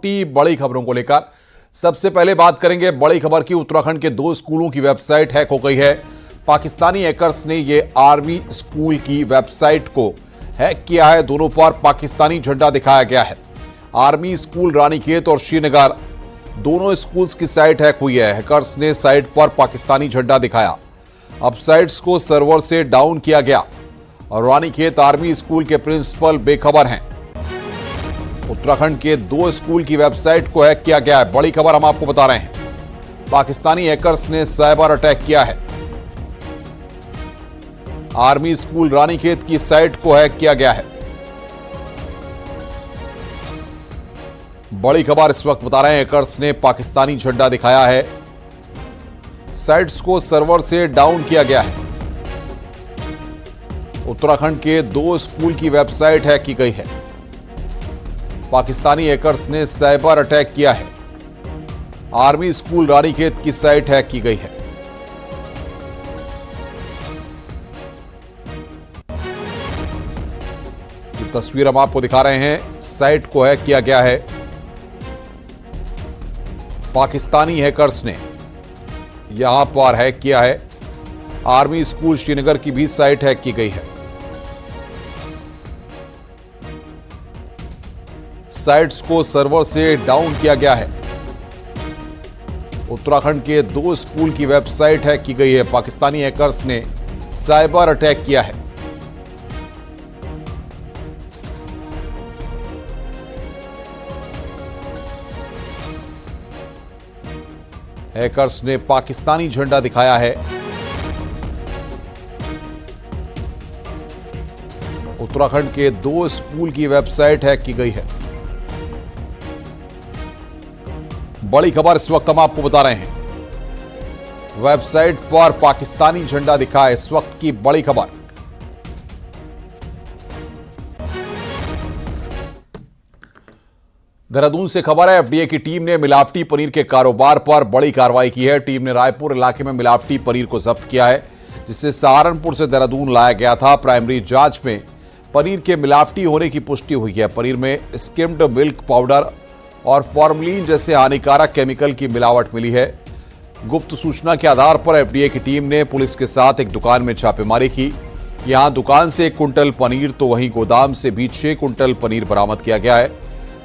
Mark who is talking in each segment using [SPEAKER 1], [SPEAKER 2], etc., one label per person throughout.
[SPEAKER 1] छोटी बड़ी खबरों को लेकर। सबसे पहले बात करेंगे बड़ी खबर की। उत्तराखंड के 2 स्कूलों की वेबसाइट हैक हो गई है। पाकिस्तानी हैकर्स ने ये आर्मी स्कूल की वेबसाइट को हैक किया है। दोनों पर पाकिस्तानी झंडा दिखाया गया है। आर्मी स्कूल रानीखेत और श्रीनगर दोनों स्कूल्स की साइट हैक हुई है। हैकर्स ने साइट पर पाकिस्तानी झंडा दिखाया। अब साइट्स को सर्वर से डाउन किया गया और रानीखेत आर्मी स्कूल के प्रिंसिपल बेखबर हैं। उत्तराखंड के 2 स्कूल की वेबसाइट को हैक किया गया है। बड़ी खबर हम आपको बता रहे हैं। पाकिस्तानी हैकर्स ने साइबर अटैक किया है। आर्मी स्कूल रानीखेत की साइट को हैक किया गया है। बड़ी खबर इस वक्त बता रहे हैं। हैकर्स ने पाकिस्तानी झंडा दिखाया है। साइट्स को सर्वर से डाउन किया गया है। उत्तराखंड के 2 स्कूल की वेबसाइट हैक की गई है। पाकिस्तानी हैकर्स ने साइबर अटैक किया है। आर्मी स्कूल रानीखेत की साइट हैक की गई है। ये तस्वीर हम आपको दिखा रहे हैं। साइट को हैक किया गया है। पाकिस्तानी हैकर्स ने यहां पर हैक किया है। आर्मी स्कूल श्रीनगर की भी साइट हैक की गई है। साइट्स को सर्वर से डाउन किया गया है। उत्तराखंड के 2 स्कूल की वेबसाइट हैक की गई है। पाकिस्तानी हैकर्स ने साइबर अटैक किया है। हैकर्स ने पाकिस्तानी झंडा दिखाया है। उत्तराखंड के 2 स्कूल की वेबसाइट हैक की गई है। बड़ी खबर इस वक्त हम आपको बता रहे हैं। वेबसाइट पर पाकिस्तानी झंडा दिखा है। इस वक्त की बड़ी खबर। देहरादून से खबर है। एफडीए की टीम ने मिलावटी पनीर के कारोबार पर बड़ी कार्रवाई की है। टीम ने रायपुर इलाके में मिलावटी पनीर को जब्त किया है, जिसे सहारनपुर से देहरादून लाया गया था। प्राइमरी जांच में पनीर के मिलावटी होने की पुष्टि हुई है। पनीर में स्किम्ड मिल्क पाउडर और फॉर्मलिन जैसे हानिकारक केमिकल की मिलावट मिली है। गुप्त सूचना के आधार पर एफडीए की टीम ने पुलिस के साथ एक दुकान में छापेमारी की। यहां दुकान से 1 कुंटल पनीर तो वहीं गोदाम से भी 6 कुंटल पनीर बरामद किया गया है।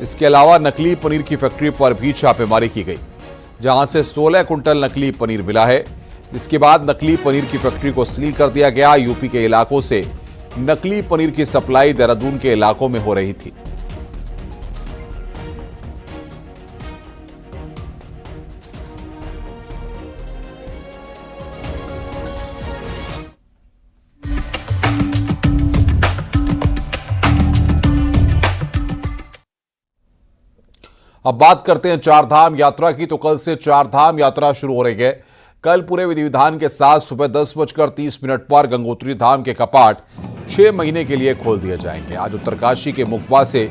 [SPEAKER 1] इसके अलावा नकली पनीर की फैक्ट्री पर भी छापेमारी की गई, जहां से 16 कुंटल नकली पनीर मिला है। इसके बाद नकली पनीर की फैक्ट्री को सील कर दिया गया। यूपी के इलाकों से नकली पनीर की सप्लाई देहरादून के इलाकों में हो रही थी। अब बात करते हैं 4 धाम यात्रा की। तो कल से 4 धाम यात्रा शुरू हो रही है। कल पूरे विधि विधान के साथ सुबह 10:30 पर गंगोत्री धाम के कपाट 6 महीने के लिए खोल दिए जाएंगे। आज उत्तरकाशी के मुकबा से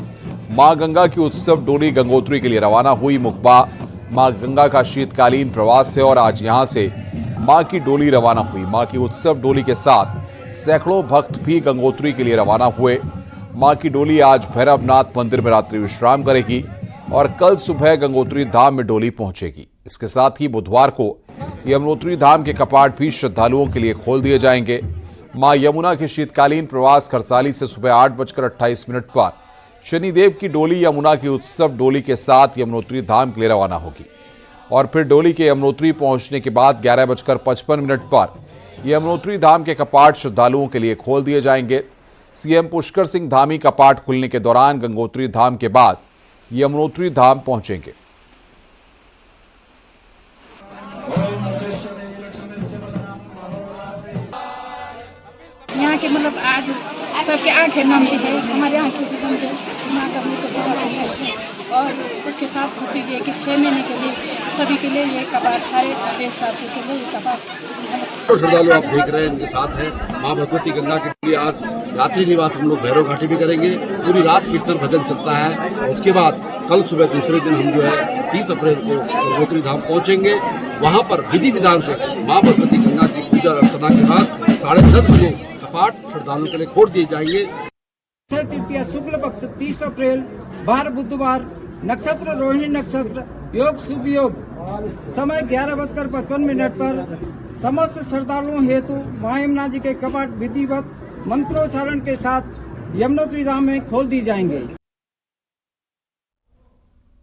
[SPEAKER 1] मां गंगा की उत्सव डोली गंगोत्री के लिए रवाना हुई। मुकबा मां गंगा का शीतकालीन प्रवास है और आज यहां से मां की डोली रवाना हुई। मां की उत्सव डोली के साथ सैकड़ों भक्त भी गंगोत्री के लिए रवाना हुए। मां की डोली आज भैरवनाथ मंदिर में रात्रि विश्राम करेगी और कल सुबह गंगोत्री धाम में डोली पहुंचेगी। इसके साथ ही बुधवार को यमुनोत्री धाम के कपाट भी श्रद्धालुओं के लिए खोल दिए जाएंगे। मां यमुना के शीतकालीन प्रवास खरसाली से सुबह 8:28 पर शनिदेव की डोली यमुना की उत्सव डोली के साथ यमुनोत्री धाम के लिए रवाना होगी और फिर डोली के यमुनोत्री पहुंचने के बाद 11:55 पर यमुनोत्री धाम के कपाट श्रद्धालुओं के लिए खोल दिए जाएंगे। सीएम पुष्कर सिंह धामी कपाट खुलने के दौरान गंगोत्री धाम के बाद यमुनोत्री धाम पहुंचेंगे।
[SPEAKER 2] यहाँ के मतलब आज सबके 8 नाम की है। हमारे यहाँ की माँ का भी और उसके साथ खुशी ये कि 6 महीने के लिए सभी के लिए ये कपाट, सारे देशवासियों के लिए ये कपाट।
[SPEAKER 3] तो श्रद्धालु आप देख रहे हैं इनके साथ है माँ भगवती गंगा के लिए आज रात्रि निवास हम लोग भैरव घाटी भी करेंगे। पूरी रात कीर्तन भजन चलता है और उसके बाद कल सुबह दूसरे दिन हम जो है 30 अप्रैल को गंगोत्री धाम पहुंचेंगे। वहां पर विधि विधान से माँ भगवती गंगा की पूजा अर्चना के बाद 10:30 बजे कपाट श्रद्धालुओं के लिए खोल दिए जाएंगे।
[SPEAKER 4] तृतीया शुक्ल पक्ष 30 अप्रैल बार बुधवार नक्षत्र रोहिणी नक्षत्र, योग शुभ योग, समय 11:55 पर समस्त श्रद्धालुओं हेतु मां यमुना जी के कपाट विधिवत मंत्रोच्चारण के साथ यमुनोत्री धाम में खोल दी जाएंगे।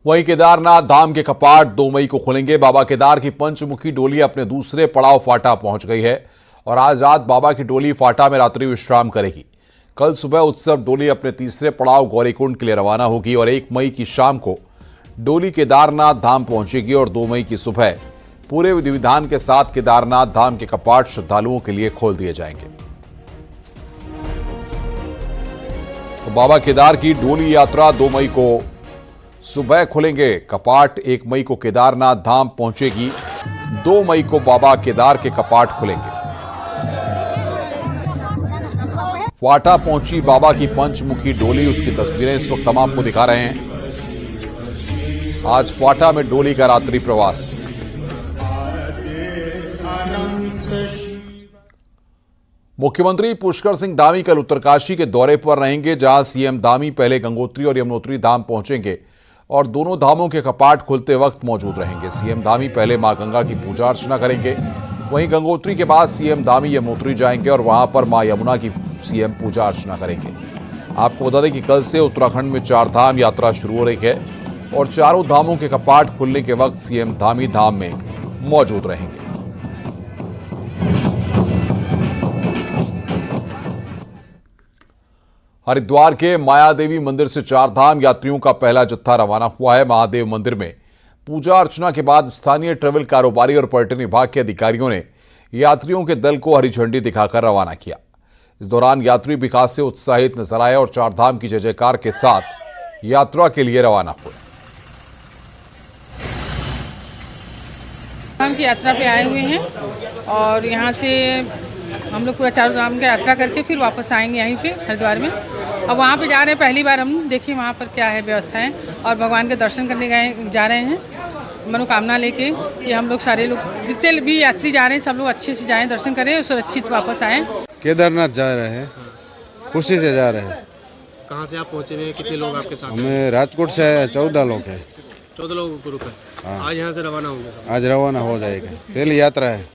[SPEAKER 1] वहीं केदारनाथ धाम के कपाट 2 मई को खुलेंगे। बाबा केदार की पंचमुखी डोली अपने दूसरे पड़ाव फाटा पहुंच गई है और आज रात बाबा की डोली फाटा में रात्रि विश्राम करेगी। कल सुबह उत्सव डोली अपने तीसरे पड़ाव गौरीकुंड के लिए रवाना होगी और 1 मई की शाम को डोली केदारनाथ धाम पहुंचेगी और 2 मई की सुबह पूरे विधि विधान के साथ केदारनाथ धाम के कपाट श्रद्धालुओं के लिए खोल दिए जाएंगे। तो बाबा केदार की डोली यात्रा 2 मई को सुबह खुलेंगे कपाट, 1 मई को केदारनाथ धाम पहुंचेगी, 2 मई को बाबा केदार के कपाट खुलेंगे। फाटा पहुंची बाबा की पंचमुखी डोली, उसकी तस्वीरें इस वक्त हम आपको दिखा रहे हैं। आज फाटा में डोली का रात्रि प्रवास। मुख्यमंत्री पुष्कर सिंह धामी कल उत्तरकाशी के दौरे पर रहेंगे, जहां सीएम धामी पहले गंगोत्री और यमुनोत्री धाम पहुंचेंगे और दोनों धामों के कपाट खुलते वक्त मौजूद रहेंगे। सीएम धामी पहले मां गंगा की पूजा अर्चना करेंगे, वहीं गंगोत्री के बाद सीएम धामी यमुनोत्री जाएंगे और वहां पर मां यमुना की सीएम पूजा अर्चना करेंगे। आपको बता दें कि कल से उत्तराखंड में 4 धाम यात्रा शुरू हो रही है और चारों धामों के कपाट खुलने के वक्त सीएम धामी धाम में मौजूद रहेंगे। हरिद्वार के मायादेवी मंदिर से 4 धाम यात्रियों का पहला जत्था रवाना हुआ है। महादेव मंदिर में पूजा अर्चना के बाद स्थानीय ट्रैवल कारोबारी और पर्यटन विभाग के अधिकारियों ने यात्रियों के दल को हरी झंडी दिखाकर रवाना किया। इस दौरान यात्री विकास से उत्साहित नजर आए और 4 धाम की जय जयकार के साथ यात्रा के लिए रवाना हुए।
[SPEAKER 5] धाम की यात्रा पे आए हुए हैं और यहाँ से हम लोग पूरा 4 धाम की यात्रा करके फिर वापस आएंगे यहीं पे हरिद्वार में। अब वहाँ पे जा रहे हैं, पहली बार हम देखिए वहाँ पर क्या है व्यवस्थाएं, और भगवान के दर्शन करने जा रहे हैं मनोकामना लेके कि हम लोग सारे लोग जितने भी यात्री जा रहे हैं सब लोग अच्छे से जाएं, दर्शन करें और सुरक्षित वापस आएँ।
[SPEAKER 6] केदारनाथ जा रहे हैं, खुशी से जा रहे हैं।
[SPEAKER 7] कहाँ से आप पहुँचे हुए हैं? कितने लोग आपके साथ?
[SPEAKER 6] हमें राजकोट से 14 लोग हैं।
[SPEAKER 7] 14 लोगों का ग्रुप है।
[SPEAKER 6] हाँ।
[SPEAKER 7] आज यहाँ से रवाना होंगे सब?
[SPEAKER 6] आज रवाना हो जाएगा, पहली यात्रा है।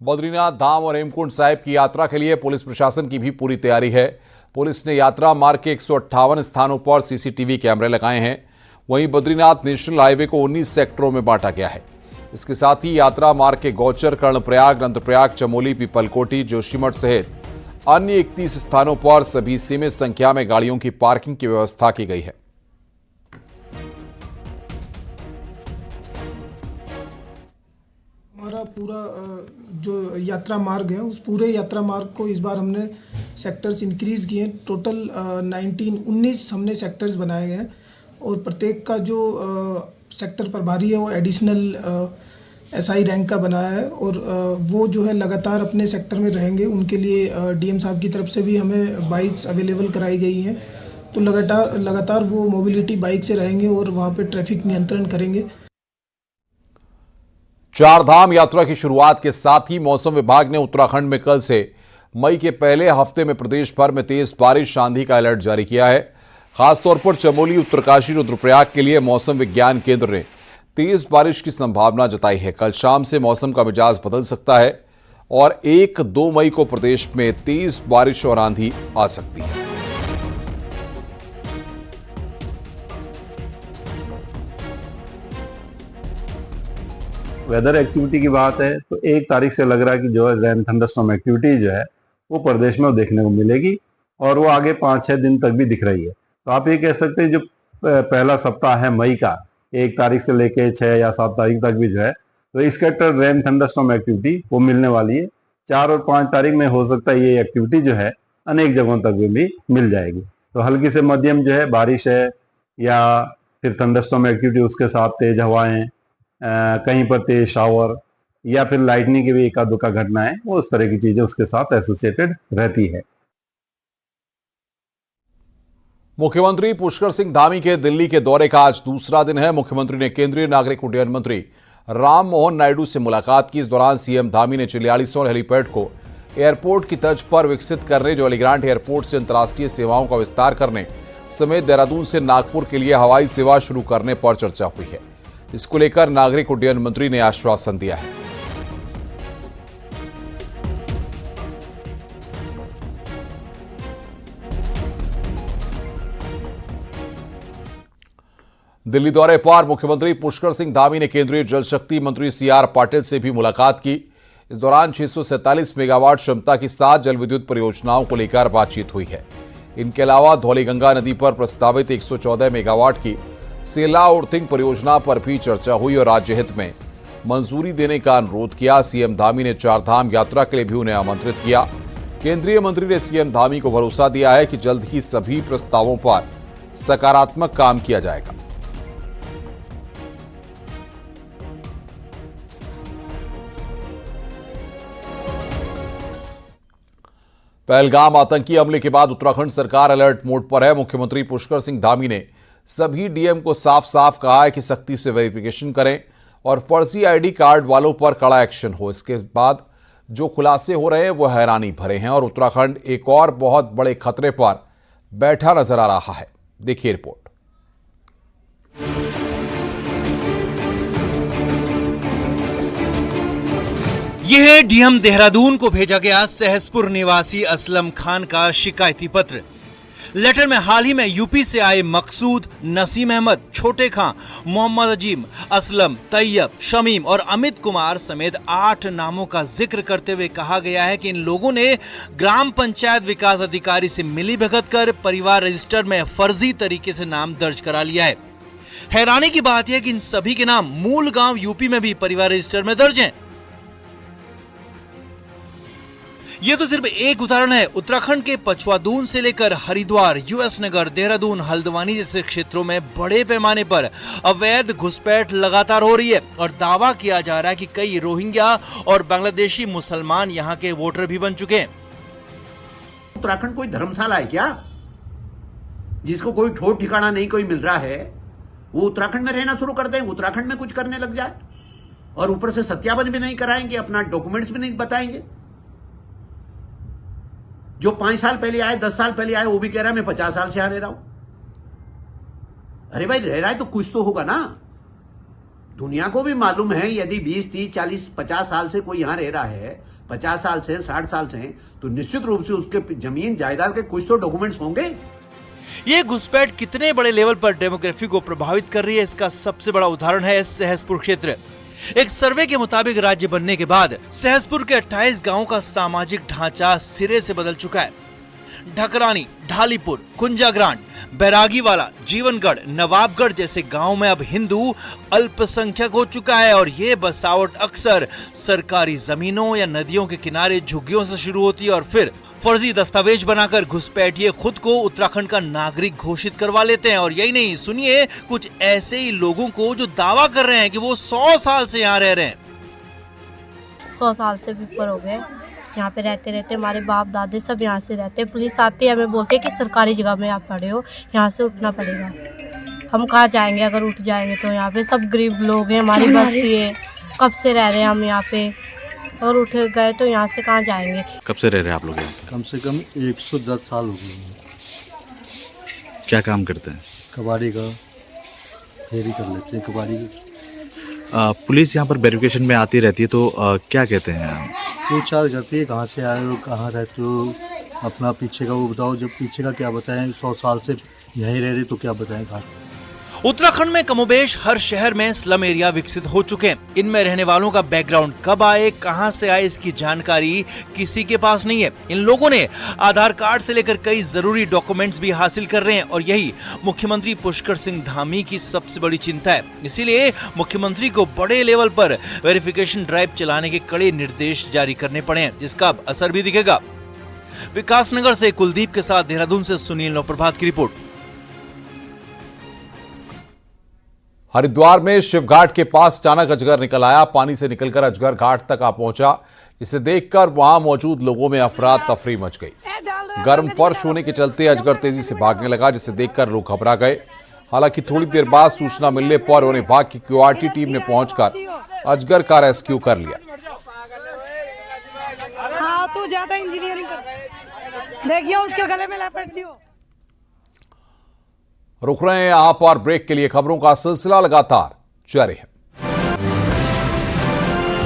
[SPEAKER 1] बद्रीनाथ धाम और हेमकुंड साहिब की यात्रा के लिए पुलिस प्रशासन की भी पूरी तैयारी है। पुलिस ने यात्रा मार्ग के 158 स्थानों पर सीसीटीवी कैमरे लगाए हैं। वहीं बद्रीनाथ नेशनल हाईवे को 19 सेक्टरों में बांटा गया है। इसके साथ ही यात्रा मार्ग के गौचर, कर्णप्रयाग, नंदप्रयाग, चमोली, पीपलकोटी, जोशीमठ सहित अन्य 31 स्थानों पर सभी सीमित संख्या में गाड़ियों की पार्किंग की व्यवस्था की गई है।
[SPEAKER 8] हमारा पूरा जो यात्रा मार्ग है उस पूरे यात्रा मार्ग को इस बार हमने सेक्टर्स इंक्रीज किए हैं। टोटल 19 हमने सेक्टर्स बनाए गए हैं और प्रत्येक का जो सेक्टर प्रभारी है वो एडिशनल एसआई रैंक का बनाया है और वो जो है लगातार अपने सेक्टर में रहेंगे। उनके लिए डीएम साहब की तरफ से भी हमें बाइक्स अवेलेबल कराई गई हैं, तो लगातार वो मोबिलिटी बाइक से रहेंगे और वहाँ पे ट्रैफिक नियंत्रण करेंगे।
[SPEAKER 1] 4 धाम यात्रा की शुरुआत के साथ ही मौसम विभाग ने उत्तराखंड में कल से मई के पहले हफ्ते में प्रदेश भर में तेज बारिश, आंधी का अलर्ट जारी किया है। खासतौर पर चमोली, उत्तरकाशी, रुद्रप्रयाग के लिए मौसम विज्ञान केंद्र ने तेज बारिश की संभावना जताई है। कल शाम से मौसम का मिजाज बदल सकता है और 1-2 मई को प्रदेश में तेज बारिश और आंधी आ सकती है।
[SPEAKER 9] वेदर एक्टिविटी की बात है तो 1 तारीख से लग रहा है कि जो है रेन थंडरस्टॉर्म एक्टिविटी जो है वो प्रदेश में देखने को मिलेगी और वो आगे 5-6 दिन तक भी दिख रही है। तो आप ये कह सकते हैं जो पहला सप्ताह है मई का, 1 तारीख से लेके 6 या 7 तारीख तक भी जो है तो स्कैटर्ड रेन थंडरस्टॉर्म एक्टिविटी वो मिलने वाली है। 4 और 5 तारीख में हो सकता है ये एक्टिविटी जो है अनेक जगहों तक भी मिल जाएगी। तो हल्की से मध्यम जो है बारिश है या फिर थंडरस्टॉर्म एक्टिविटी, उसके साथ तेज हवाएं, कहीं पर तेज शावर या फिर लाइटनिंग की भी एकाध दुका घटनाएं, वो उस तरह की चीजें उसके साथ एसोसिएटेड रहती है।
[SPEAKER 1] मुख्यमंत्री पुष्कर सिंह धामी के दिल्ली के दौरे का आज दूसरा दिन है। मुख्यमंत्री ने केंद्रीय नागरिक उड्डयन मंत्री राम मोहन नायडू से मुलाकात की। इस दौरान सीएम धामी ने चिलियालीसौड़ हेलीपैड को एयरपोर्ट की तर्ज पर विकसित करने, जॉली ग्रांट एयरपोर्ट से अंतर्राष्ट्रीय सेवाओं का विस्तार करने समेत देहरादून से नागपुर के लिए हवाई सेवा शुरू करने पर चर्चा हुई है। इसको लेकर नागरिक उड्डयन मंत्री ने आश्वासन दिया है। दिल्ली दौरे पर मुख्यमंत्री पुष्कर सिंह धामी ने केंद्रीय जल शक्ति मंत्री सीआर पाटिल से भी मुलाकात की। इस दौरान 647 मेगावाट क्षमता की 7 जल विद्युत परियोजनाओं को लेकर बातचीत हुई है। इनके अलावा धौलीगंगा नदी पर प्रस्तावित 114 मेगावाट की सेला उर्थिंग परियोजना पर भी चर्चा हुई और राज्य हित में मंजूरी देने का अनुरोध किया। सीएम धामी ने चारधाम यात्रा के लिए भी उन्हें आमंत्रित किया। केंद्रीय मंत्री ने सीएम धामी को भरोसा दिया है कि जल्द ही सभी प्रस्तावों पर सकारात्मक काम किया जाएगा। पहलगाम आतंकी हमले के बाद उत्तराखंड सरकार अलर्ट मोड पर है। मुख्यमंत्री पुष्कर सिंह धामी ने सभी डीएम को साफ साफ कहा है कि सख्ती से वेरिफिकेशन करें और फर्जी आईडी कार्ड वालों पर कड़ा एक्शन हो। इसके बाद जो खुलासे हो रहे हैं वो हैरानी भरे हैं और उत्तराखंड एक और बहुत बड़े खतरे पर बैठा नजर आ रहा है। देखिए रिपोर्ट।
[SPEAKER 10] यह है डीएम देहरादून को भेजा गया सहसपुर निवासी असलम खान का शिकायती पत्र। लेटर में हाल ही में यूपी से आए मकसूद, नसीम अहमद, छोटे खां, मोहम्मद अजीम, असलम, तैयब, शमीम और अमित कुमार समेत 8 नामों का जिक्र करते हुए कहा गया है कि इन लोगों ने ग्राम पंचायत विकास अधिकारी से मिलीभगत कर परिवार रजिस्टर में फर्जी तरीके से नाम दर्ज करा लिया है। हैरानी की बात यह कि इन सभी के नाम मूल गांव यूपी में भी परिवार रजिस्टर में दर्ज हैं। यह तो सिर्फ एक उदाहरण है। उत्तराखंड के पचवादून से लेकर हरिद्वार, यूएस नगर, देहरादून, हल्द्वानी जैसे क्षेत्रों में बड़े पैमाने पर अवैध घुसपैठ लगातार हो रही है और दावा किया जा रहा है कि कई रोहिंग्या और बांग्लादेशी मुसलमान यहां के वोटर भी बन चुके हैं।
[SPEAKER 11] उत्तराखंड कोई धर्मशाला है क्या जिसको कोई ठोर ठिकाना नहीं कोई मिल रहा है? वो उत्तराखंड में रहना शुरू कर दें, उत्तराखंड में कुछ करने लग जाए और ऊपर से सत्यापन भी नहीं कराएंगे, अपना डॉक्यूमेंट्स भी नहीं बताएंगे। जो 5 साल पहले आए, 10 साल पहले आए, वो भी कह रहा है मैं 50 साल से यहां रह रहा हूं। अरे भाई, रह रहा है तो कुछ तो होगा ना। दुनिया को भी मालूम है यदि 20, 30, 40, 50 साल से कोई यहां रह रहा है, 50 साल से, 60 साल से, तो निश्चित रूप से उसके जमीन जायदाद के कुछ तो डॉक्यूमेंट्स होंगे।
[SPEAKER 10] ये घुसपैठ कितने बड़े लेवल पर डेमोग्राफी को प्रभावित कर रही है, इसका सबसे बड़ा उदाहरण है सहसपुर क्षेत्र। एक सर्वे के मुताबिक राज्य बनने के बाद सहसपुर के 28 गांवों का सामाजिक ढांचा सिरे से बदल चुका है। ढकरानी, ढालीपुर, कुंजाग्रांट, बैरागीवाला, जीवनगढ़, नवाबगढ़ जैसे गांवों में अब हिंदू अल्पसंख्यक हो चुका है और ये बसावट अक्सर सरकारी जमीनों या नदियों के किनारे झुग्गियों से शुरू होती है और फिर फर्जी दस्तावेज बनाकर घुसपैठिए खुद को उत्तराखंड का नागरिक घोषित करवा लेते हैं। और यही नहीं, सुनिए कुछ ऐसे ही लोगों को जो दावा कर रहे हैं कि वो 100 साल से यहाँ रह रहे हैं।
[SPEAKER 12] 100 साल से भी ऊपर हो गए यहाँ पे रहते रहते। हमारे बाप दादे सब यहाँ से रहते। पुलिस आती है, हमें बोलते हैं कि सरकारी जगह में आप पड़े हो, यहाँ से उठना पड़ेगा। हम कहाँ जाएंगे? अगर उठ जाएंगे तो यहाँ पे सब गरीब लोग हैं, हमारी बस्ती है, कब से रह रहे हैं हम यहाँ पे, और उठ गए तो यहाँ से कहाँ जाएंगे?
[SPEAKER 13] कब से रह रहे हैं आप लोग यहाँ पे?
[SPEAKER 14] कम से कम 110 साल हो गए।
[SPEAKER 13] क्या काम करते हैं?
[SPEAKER 14] कबाड़ी का फेरी कर लेते हैं, कबाड़ी की।
[SPEAKER 13] पुलिस यहाँ पर वेरिफिकेशन में आती रहती है तो क्या कहते हैं?
[SPEAKER 14] पूछताछ करती है, कहाँ से आए हो, कहाँ रहते हो, अपना पीछे का वो बताओ। जब पीछे का क्या बताएं, 100 साल से यहीं रह रहे तो क्या बताएं। कहाँ
[SPEAKER 10] उत्तराखंड में कमोबेश हर शहर में स्लम एरिया विकसित हो चुके हैं। इनमें रहने वालों का बैकग्राउंड कब आए, कहां से आए, इसकी जानकारी किसी के पास नहीं है। इन लोगों ने आधार कार्ड से लेकर कई जरूरी डॉक्यूमेंट्स भी हासिल कर रहे हैं और यही मुख्यमंत्री पुष्कर सिंह धामी की सबसे बड़ी चिंता है। इसीलिए मुख्यमंत्री को बड़े लेवल पर वेरिफिकेशन ड्राइव चलाने के कड़े निर्देश जारी करने पड़े हैं, जिसका अब असर भी दिखेगा। विकासनगर से कुलदीप के साथ देहरादून से सुनील नवप्रभात की रिपोर्ट।
[SPEAKER 1] हरिद्वार में शिवघाट के पास अचानक अजगर निकल आया। पानी से निकलकर अजगर घाट तक आ पहुंचा। इसे देखकर वहां मौजूद लोगों में अफरा तफरी मच गई। गर्म फर्श होने के चलते अजगर तेजी से भागने लगा, जिसे देखकर लोग घबरा गए। हालांकि थोड़ी देर बाद सूचना मिलने पर उन्हें विभाग की क्यूआरटी टीम ने पहुंचकर अजगर का रेस्क्यू कर लिया।
[SPEAKER 15] हाँ तो वो ज्यादा इंजीनियरिंग करता है। देखिए उसके गले में लपेट दियो।
[SPEAKER 1] रुक रहे हैं आप और ब्रेक के लिए। खबरों का सिलसिला लगातार जारी है।